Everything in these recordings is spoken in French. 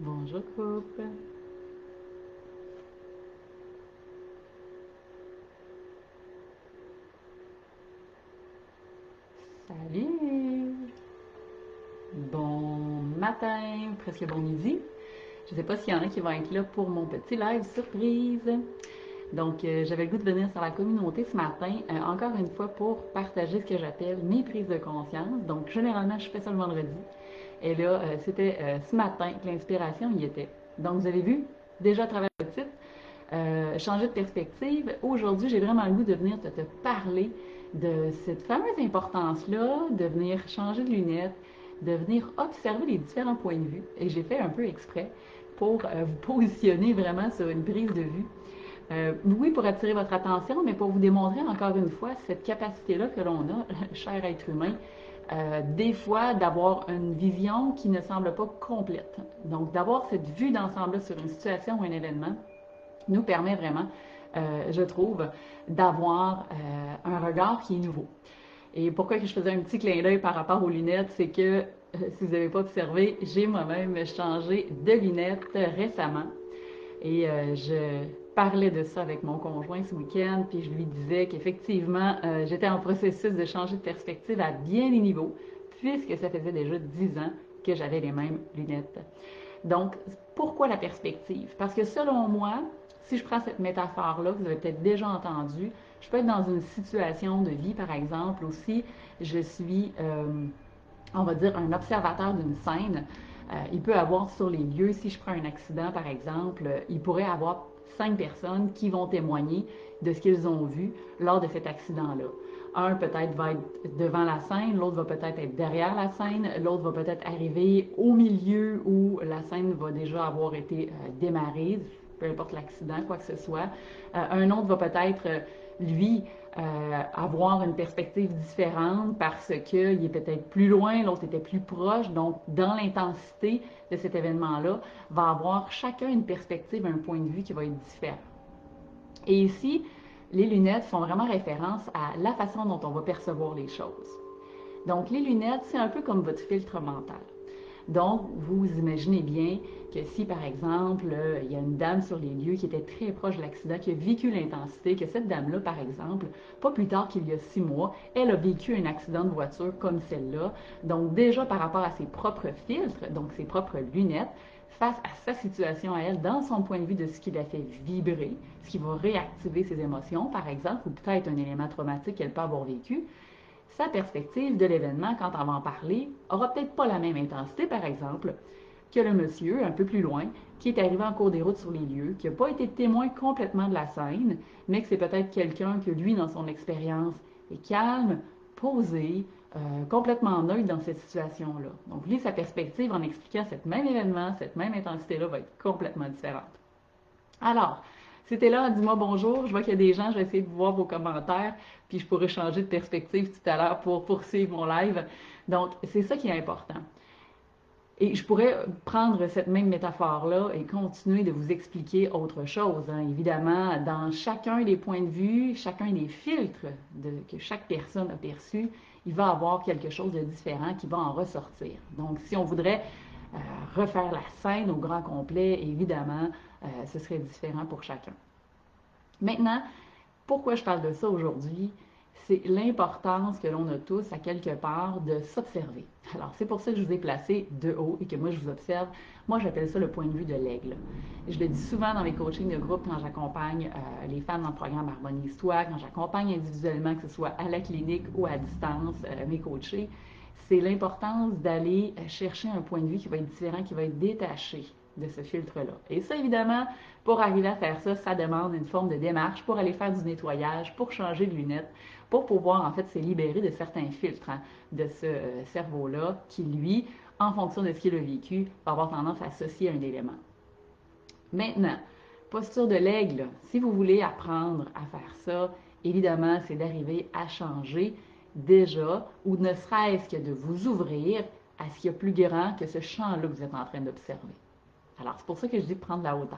Bonjour couple. Salut. Bon matin, presque bon midi. Je ne sais pas s'il y en a qui vont être là pour mon petit live surprise. Donc, j'avais le goût de venir sur la communauté ce matin, encore une fois pour partager ce que j'appelle mes prises de conscience. Donc, généralement, je fais ça le vendredi. Et là, c'était ce matin que l'inspiration y était. Donc, vous avez vu, déjà à travers le titre, changer de perspective. Aujourd'hui, j'ai vraiment le goût de venir te parler de cette fameuse importance-là, de venir changer de lunettes, de venir observer les différents points de vue. Et j'ai fait un peu exprès pour vous positionner vraiment sur une prise de vue. Oui, pour attirer votre attention, mais pour vous démontrer encore une fois cette capacité-là que l'on a, cher être humain, des fois d'avoir une vision qui ne semble pas complète. Donc, d'avoir cette vue d'ensemble sur une situation ou un événement nous permet vraiment, je trouve, d'avoir un regard qui est nouveau. Et pourquoi que je faisais un petit clin d'œil par rapport aux lunettes, c'est que, si vous n'avez pas observé, j'ai moi-même changé de lunettes récemment. Et je parlais de ça avec mon conjoint ce week-end, puis je lui disais qu'effectivement, j'étais en processus de changer de perspective à bien des niveaux, puisque ça faisait déjà 10 ans que j'avais les mêmes lunettes. Donc, pourquoi la perspective? Parce que selon moi, si je prends cette métaphore-là, que vous avez peut-être déjà entendue, je peux être dans une situation de vie, par exemple, ou si je suis, on va dire, un observateur d'une scène, il peut avoir sur les lieux, si je prends un accident, par exemple, il pourrait avoir 5 personnes qui vont témoigner de ce qu'ils ont vu lors de cet accident-là. Un peut-être va être devant la scène, l'autre va peut-être être derrière la scène, l'autre va peut-être arriver au milieu où la scène va déjà avoir été démarrée, peu importe l'accident, quoi que ce soit. Un autre va peut-être, lui, avoir une perspective différente parce qu'il est peut-être plus loin, l'autre était plus proche. Donc, dans l'intensité de cet événement-là, va avoir chacun une perspective, un point de vue qui va être différent. Et ici, les lunettes font vraiment référence à la façon dont on va percevoir les choses. Donc, les lunettes, c'est un peu comme votre filtre mental. Donc, vous imaginez bien que si, par exemple, il y a une dame sur les lieux qui était très proche de l'accident, qui a vécu l'intensité, que cette dame-là, par exemple, pas plus tard qu'il y a 6 mois, elle a vécu un accident de voiture comme celle-là. Donc, déjà par rapport à ses propres filtres, donc ses propres lunettes, face à sa situation à elle, dans son point de vue de ce qui la fait vibrer, ce qui va réactiver ses émotions, par exemple, ou peut-être un élément traumatique qu'elle peut avoir vécu, sa perspective de l'événement, quand on va en parler, aura peut-être pas la même intensité, par exemple, que le monsieur, un peu plus loin, qui est arrivé en cours des routes sur les lieux, qui n'a pas été témoin complètement de la scène, mais que c'est peut-être quelqu'un que lui, dans son expérience, est calme, posé, complètement neutre dans cette situation-là. Donc, lui, sa perspective en expliquant cet même événement, cette même intensité-là, va être complètement différente. Alors, c'était là, dis-moi bonjour. Je vois qu'il y a des gens, je vais essayer de voir vos commentaires, puis je pourrais changer de perspective tout à l'heure pour poursuivre mon live. Donc, c'est ça qui est important. Et je pourrais prendre cette même métaphore-là et continuer de vous expliquer autre chose. Hein. Évidemment, dans chacun des points de vue, chacun des filtres que chaque personne a perçus, il va avoir quelque chose de différent qui va en ressortir. Donc, si on voudrait refaire la scène au grand complet, évidemment, ce serait différent pour chacun. Maintenant, pourquoi je parle de ça aujourd'hui? C'est l'importance que l'on a tous, à quelque part, de s'observer. Alors, c'est pour ça que je vous ai placé de haut et que moi, je vous observe. Moi, j'appelle ça le point de vue de l'aigle. Je le dis souvent dans mes coachings de groupe quand j'accompagne les femmes dans le programme Harmonie-Toi, quand j'accompagne individuellement, que ce soit à la clinique ou à distance, mes coachés. C'est l'importance d'aller chercher un point de vue qui va être différent, qui va être détaché de ce filtre-là. Et ça, évidemment, pour arriver à faire ça, ça demande une forme de démarche pour aller faire du nettoyage, pour changer de lunettes, pour pouvoir en fait se libérer de certains filtres hein, de ce cerveau-là qui, lui, en fonction de ce qu'il a vécu, va avoir tendance à associer un élément. Maintenant, posture de l'aigle, si vous voulez apprendre à faire ça, évidemment, c'est d'arriver à changer déjà, ou ne serait-ce que de vous ouvrir à ce qu'il y a plus grand que ce champ-là que vous êtes en train d'observer. Alors, c'est pour ça que je dis prendre la hauteur.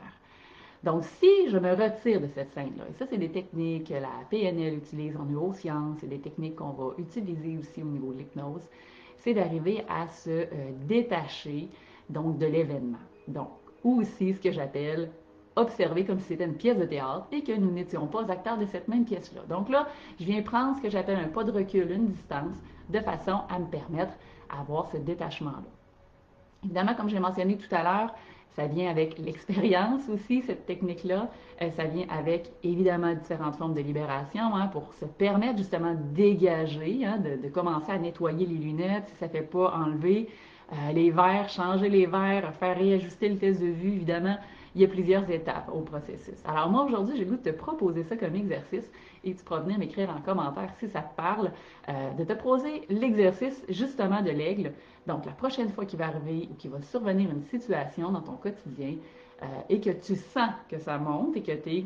Donc, si je me retire de cette scène-là, et ça, c'est des techniques que la PNL utilise en neurosciences, c'est des techniques qu'on va utiliser aussi au niveau de l'hypnose, c'est d'arriver à se détacher donc de l'événement. Donc, ou aussi ce que j'appelle observer comme si c'était une pièce de théâtre et que nous n'étions pas acteurs de cette même pièce-là. Donc là, je viens prendre ce que j'appelle un pas de recul, une distance, de façon à me permettre d'avoir ce détachement-là. Évidemment, comme je l'ai mentionné tout à l'heure, ça vient avec l'expérience aussi, cette technique-là. Ça vient avec, évidemment, différentes formes de libération pour se permettre justement de dégager, de commencer à nettoyer les lunettes si ça ne fait pas enlever les verres, changer les verres, faire réajuster le test de vue. Évidemment, il y a plusieurs étapes au processus. Alors moi, aujourd'hui, j'ai le goût de te proposer ça comme exercice et tu pourras venir m'écrire en commentaire si ça te parle, de te poser l'exercice justement de l'aigle. Donc, la prochaine fois qu'il va arriver ou qu'il va survenir une situation dans ton quotidien et que tu sens que ça monte et que tu es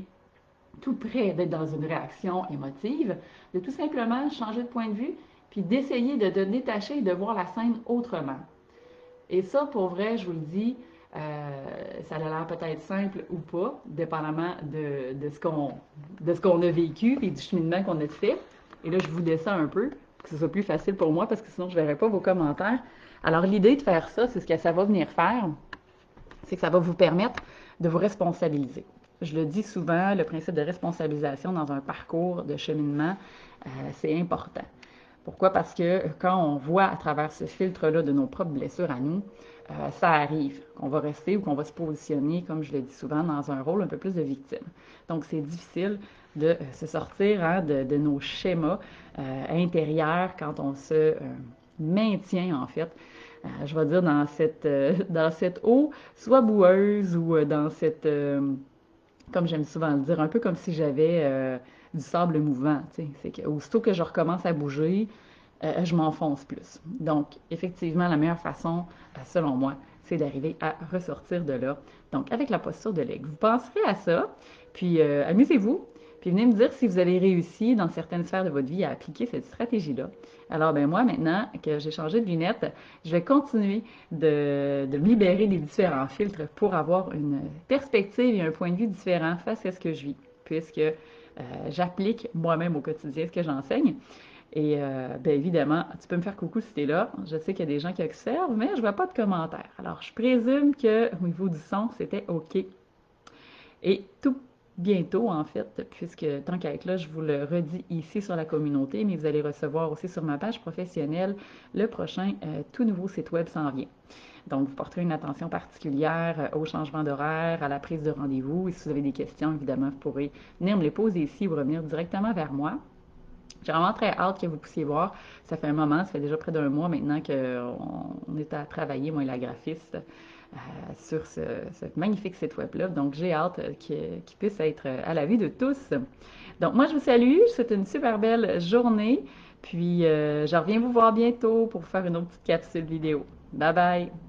tout près d'être dans une réaction émotive, de tout simplement changer de point de vue puis d'essayer de te détacher et de voir la scène autrement. Et ça, pour vrai, je vous le dis, ça a l'air peut-être simple ou pas, dépendamment de ce qu'on a vécu et du cheminement qu'on a fait. Et là, je vous descends un peu pour que ce soit plus facile pour moi parce que sinon, je ne verrai pas vos commentaires. Alors, l'idée de faire ça, c'est ce que ça va venir faire, c'est que ça va vous permettre de vous responsabiliser. Je le dis souvent, le principe de responsabilisation dans un parcours de cheminement, c'est important. Pourquoi? Parce que quand on voit à travers ce filtre-là de nos propres blessures à nous, ça arrive qu'on va rester ou qu'on va se positionner, comme je le dis souvent, dans un rôle un peu plus de victime. Donc, c'est difficile de se sortir de nos schémas intérieurs quand on se maintient, en fait, je vais dire, dans cette eau, soit boueuse ou dans cette, comme j'aime souvent le dire, un peu comme si j'avais du sable mouvant. C'est que, aussitôt que je recommence à bouger, je m'enfonce plus. Donc, effectivement, la meilleure façon, selon moi, c'est d'arriver à ressortir de là. Donc, avec la posture de l'aigle. Vous penserez à ça, puis amusez-vous, puis venez me dire si vous avez réussi dans certaines sphères de votre vie à appliquer cette stratégie-là. Alors, ben moi, maintenant que j'ai changé de lunettes, je vais continuer de me libérer des différents filtres pour avoir une perspective et un point de vue différent face à ce que je vis, puisque j'applique moi-même au quotidien ce que j'enseigne. Et bien évidemment, tu peux me faire coucou si tu es là. Je sais qu'il y a des gens qui observent, mais je ne vois pas de commentaires. Alors, je présume qu'au niveau du son, c'était OK. Et tout bientôt, en fait, puisque tant qu'à être là, je vous le redis ici sur la communauté, mais vous allez recevoir aussi sur ma page professionnelle le prochain tout nouveau site web s'en vient. Donc, vous porterez une attention particulière au changement d'horaire, à la prise de rendez-vous. Et si vous avez des questions, évidemment, vous pourrez venir me les poser ici ou revenir directement vers moi. J'ai vraiment très hâte que vous puissiez voir. Ça fait un moment, ça fait déjà près d'un mois maintenant qu'on est à travailler, moi et la graphiste, sur ce magnifique site web-là. Donc, j'ai hâte qu'il puisse être à la vue de tous. Donc, moi, je vous salue. Je vous souhaite une super belle journée. Puis, je reviens vous voir bientôt pour vous faire une autre petite capsule vidéo. Bye bye!